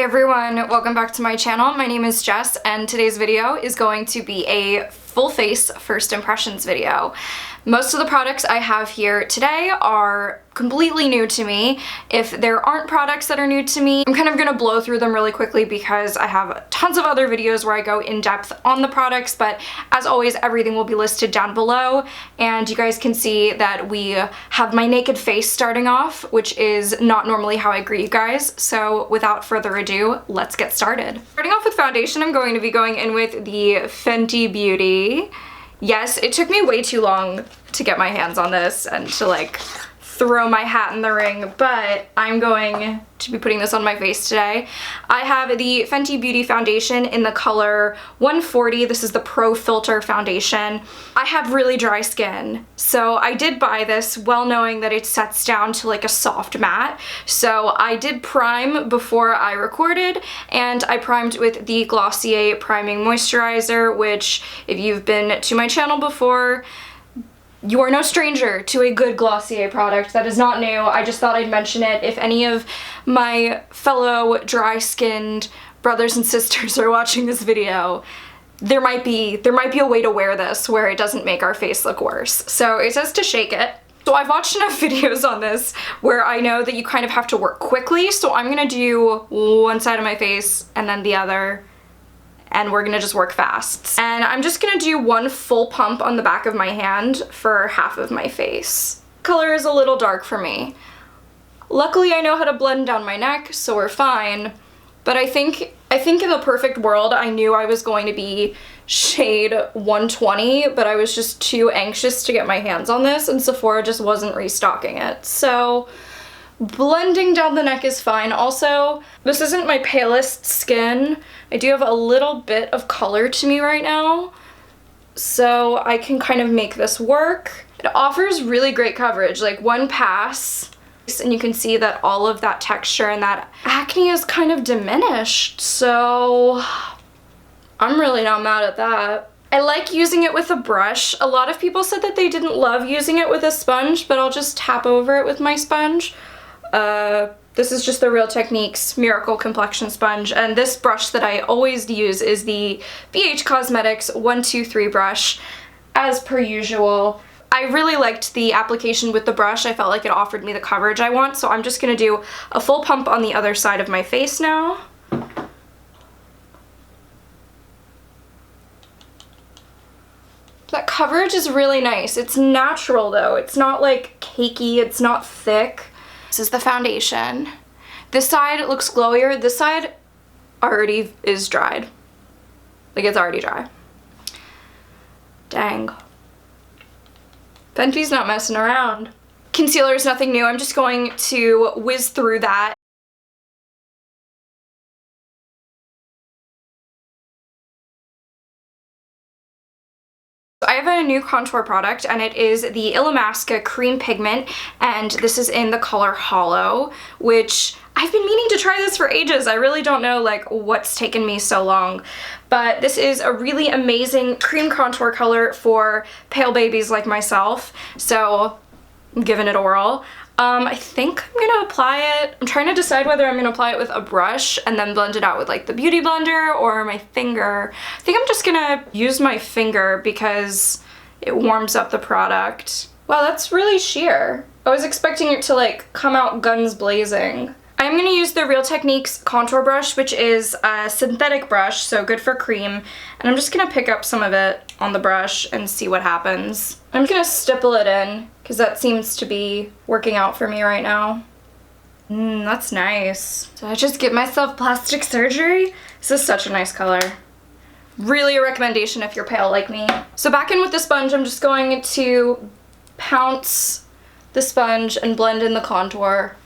everyone, welcome back to my channel. My name is Jess and today's video is going to be a full face first impressions video. Most of the products I have here today are completely new to me. If there aren't products that are new to me, I'm kind of gonna blow through them really quickly because I have tons of other videos where I go in depth on the products, but as always, everything will be listed down below, and you guys can see that we have my naked face starting off, which is not normally how I greet you guys, so without further ado, let's get started. Starting off with foundation, I'm going to be going in with the Fenty Beauty. Yes, it took me way too long to get my hands on this and to like throw my hat in the ring, but I'm going to be putting this on my face today. I have the Fenty Beauty foundation in the color 140. This is the Pro Filt'r Foundation. I have really dry skin, so I did buy this well knowing that it sets down to like a soft matte. So I did prime before I recorded, and I primed with the Glossier Priming Moisturizer, which if you've been to my channel before, you are no stranger to a good Glossier product. That is not new. I just thought I'd mention it. If any of my fellow dry-skinned brothers and sisters are watching this video, there might be a way to wear this where it doesn't make our face look worse. So it says to shake it. So I've watched enough videos on this where I know that you kind of have to work quickly, so I'm gonna do one side of my face and then the other, and we're gonna just work fast. And I'm just gonna do one full pump on the back of my hand for half of my face. Color is a little dark for me. Luckily I know how to blend down my neck, so we're fine. But I think in the perfect world I knew I was going to be shade 120, but I was just too anxious to get my hands on this, and Sephora just wasn't restocking it. So blending down the neck is fine. Also, this isn't my palest skin. I do have a little bit of color to me right now, so I can kind of make this work. It offers really great coverage, like one pass, and you can see that all of that texture and that acne is kind of diminished, so I'm really not mad at that. I like using it with a brush. A lot of people said that they didn't love using it with a sponge, but I'll just tap over it with my sponge. This is just the Real Techniques Miracle Complexion Sponge, and this brush that I always use is the BH Cosmetics 123 brush, as per usual. I really liked the application with the brush. I felt like it offered me the coverage I want, so I'm just gonna do a full pump on the other side of my face now. That coverage is really nice. It's natural though. It's not like cakey, it's not thick. This is the foundation. This side looks glowier. This side already is dried. Like, it's already dry. Dang. Fenty's not messing around. Concealer is nothing new. I'm just going to whiz through that. I have a new contour product, and it is the ILLAMASQUA Cream Pigment, and this is in the color Hollow, which I've been meaning to try this for ages. I really don't know like what's taken me so long, but this is a really amazing cream contour color for pale babies like myself, so I'm giving it a whirl. I think I'm gonna apply it. I'm trying to decide whether I'm gonna apply it with a brush and then blend it out with like the Beauty Blender or my finger. I think I'm just gonna use my finger because it warms up the product. Wow, that's really sheer. I was expecting it to like come out guns blazing. I'm going to use the Real Techniques contour brush, which is a synthetic brush, so good for cream, and I'm just going to pick up some of it on the brush and see what happens. I'm going to stipple it in, because that seems to be working out for me right now. That's nice. Did I just give myself plastic surgery? This is such a nice color. Really a recommendation if you're pale like me. So back in with the sponge, I'm just going to pounce the sponge and blend in the contour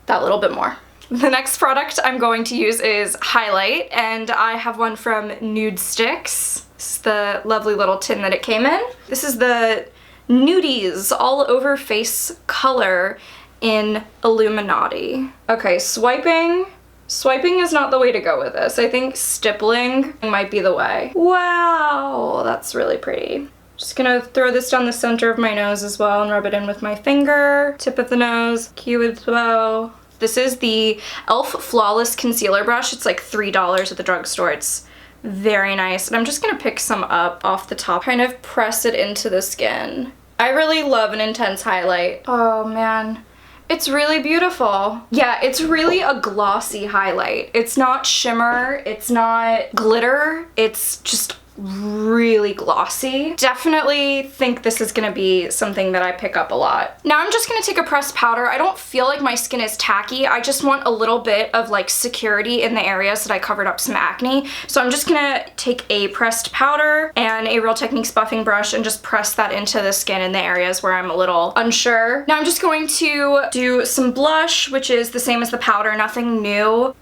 that little bit more. The next product I'm going to use is highlight, and I have one from NUDESTIX. This is the lovely little tin that it came in. This is the Nudies All Over Face color in Illumi-naughty. Okay, swiping is not the way to go with this. I think stippling might be the way. Wow, that's really pretty. Just gonna throw this down the center of my nose as well and rub it in with my finger, tip of the nose, cupid's bow. This is the e.l.f. Flawless Concealer Brush. It's like $3 at the drugstore. It's very nice. And I'm just gonna pick some up off the top, kind of press it into the skin. I really love an intense highlight. Oh man, it's really beautiful. Yeah, it's really a glossy highlight. It's not shimmer, it's not glitter, it's just really glossy. Definitely think this is gonna be something that I pick up a lot. Now I'm just gonna take a pressed powder. I don't feel like my skin is tacky. I just want a little bit of like security in the areas that I covered up some acne. So I'm just gonna take a pressed powder and a Real Techniques buffing brush and just press that into the skin in the areas where I'm a little unsure. Now I'm just going to do some blush, which is the same as the powder, nothing new.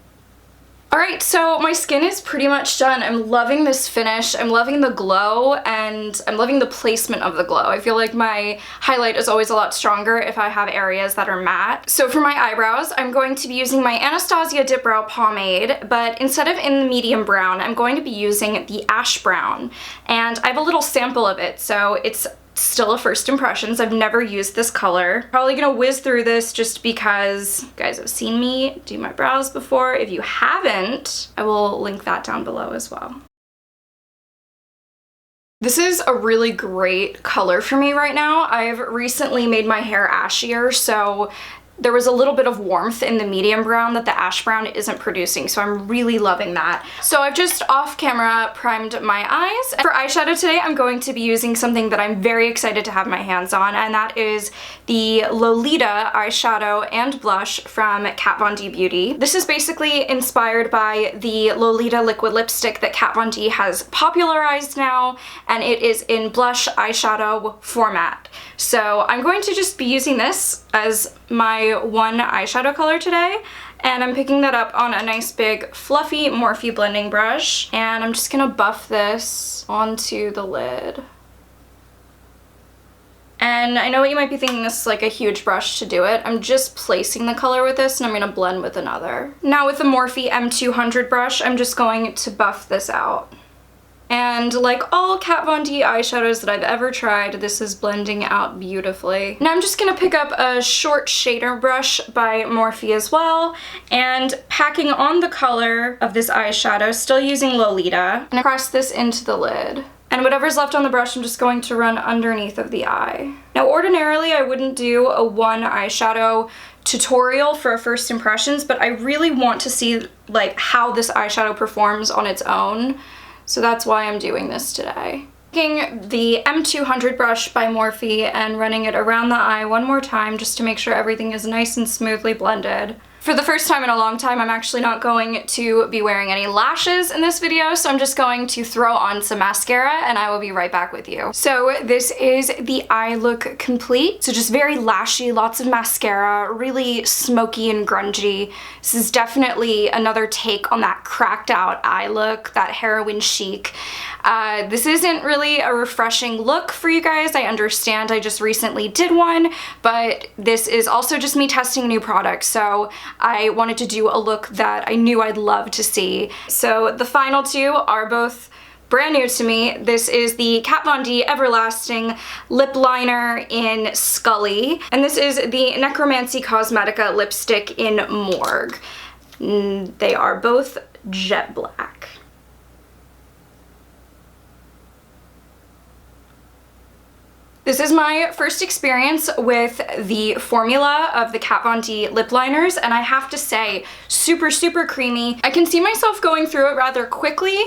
Alright, so my skin is pretty much done. I'm loving this finish. I'm loving the glow, and I'm loving the placement of the glow. I feel like my highlight is always a lot stronger if I have areas that are matte. So for my eyebrows, I'm going to be using my Anastasia Dipbrow pomade, but instead of in the medium brown, I'm going to be using the ash brown. And I have a little sample of it, so it's still a first impressions. I've never used this color. Probably gonna whiz through this just because you guys have seen me do my brows before. If you haven't, I will link that down below as well. This is a really great color for me right now. I've recently made my hair ashier, so there was a little bit of warmth in the medium brown that the ash brown isn't producing, so I'm really loving that. So I've just off camera primed my eyes. For eyeshadow today, I'm going to be using something that I'm very excited to have my hands on, and that is the Lolita eyeshadow and blush from Kat Von D Beauty. This is basically inspired by the Lolita liquid lipstick that Kat Von D has popularized now, and it is in blush eyeshadow format. So I'm going to just be using this as my one eyeshadow color today, and I'm picking that up on a nice big fluffy Morphe blending brush, and I'm just gonna buff this onto the lid. And I know what you might be thinking, this is like a huge brush to do it. I'm just placing the color with this, and I'm gonna blend with another. Now with the Morphe M200 brush, I'm just going to buff this out. And like all Kat Von D eyeshadows that I've ever tried, this is blending out beautifully. Now I'm just gonna pick up a short shader brush by Morphe as well, and packing on the color of this eyeshadow, still using Lolita, and press this into the lid. And whatever's left on the brush, I'm just going to run underneath of the eye. Now ordinarily I wouldn't do a one eyeshadow tutorial for first impressions, but I really want to see like how this eyeshadow performs on its own. So that's why I'm doing this today. Taking the M200 brush by Morphe and running it around the eye one more time just to make sure everything is nice and smoothly blended. For the first time in a long time, I'm actually not going to be wearing any lashes in this video, so I'm just going to throw on some mascara and I will be right back with you. So this is the eye look complete. So just very lashy, lots of mascara, really smoky and grungy. This is definitely another take on that cracked out eye look, that heroin chic. This isn't really a refreshing look for you guys. I understand I just recently did one, but this is also just me testing new products, so I wanted to do a look that I knew I'd love to see. So the final two are both brand new to me. This is the Kat Von D Everlasting Lip Liner in Skully, and this is the Necromancy Cosmetica lipstick in Morgue. They are both jet black. This is my first experience with the formula of the Kat Von D lip liners, and I have to say, super, super creamy. I can see myself going through it rather quickly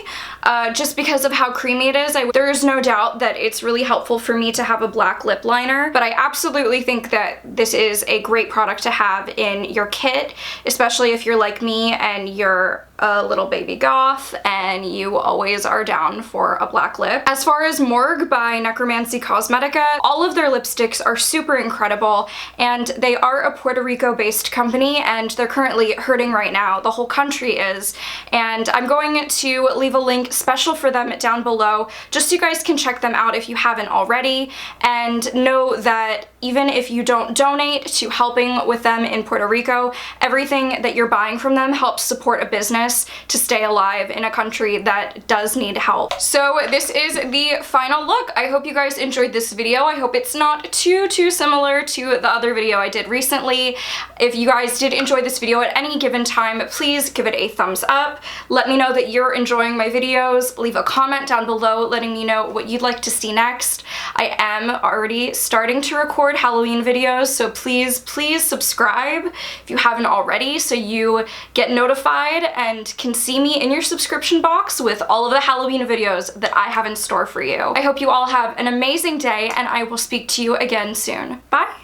just because of how creamy it is. There is no doubt that it's really helpful for me to have a black lip liner, but I absolutely think that this is a great product to have in your kit, especially if you're like me and you're a little baby goth and you always are down for a black lip. As far as Morgue by Necromancy Cosmetica, all of their lipsticks are super incredible, and they are a Puerto Rico based company and they're currently hurting right now. The whole country is, and I'm going to leave a link special for them down below just so you guys can check them out if you haven't already, and know that even if you don't donate to helping with them in Puerto Rico, everything that you're buying from them helps support a business to stay alive in a country that does need help. So this is the final look. I hope you guys enjoyed this video. video. I hope it's not too similar to the other video I did recently. If you guys did enjoy this video at any given time, please give it a thumbs up. Let me know that you're enjoying my videos. Leave a comment down below letting me know what you'd like to see next. I am already starting to record Halloween videos, so please subscribe if you haven't already so you get notified and can see me in your subscription box with all of the Halloween videos that I have in store for you. I hope you all have an amazing day, and I will speak to you again soon. Bye!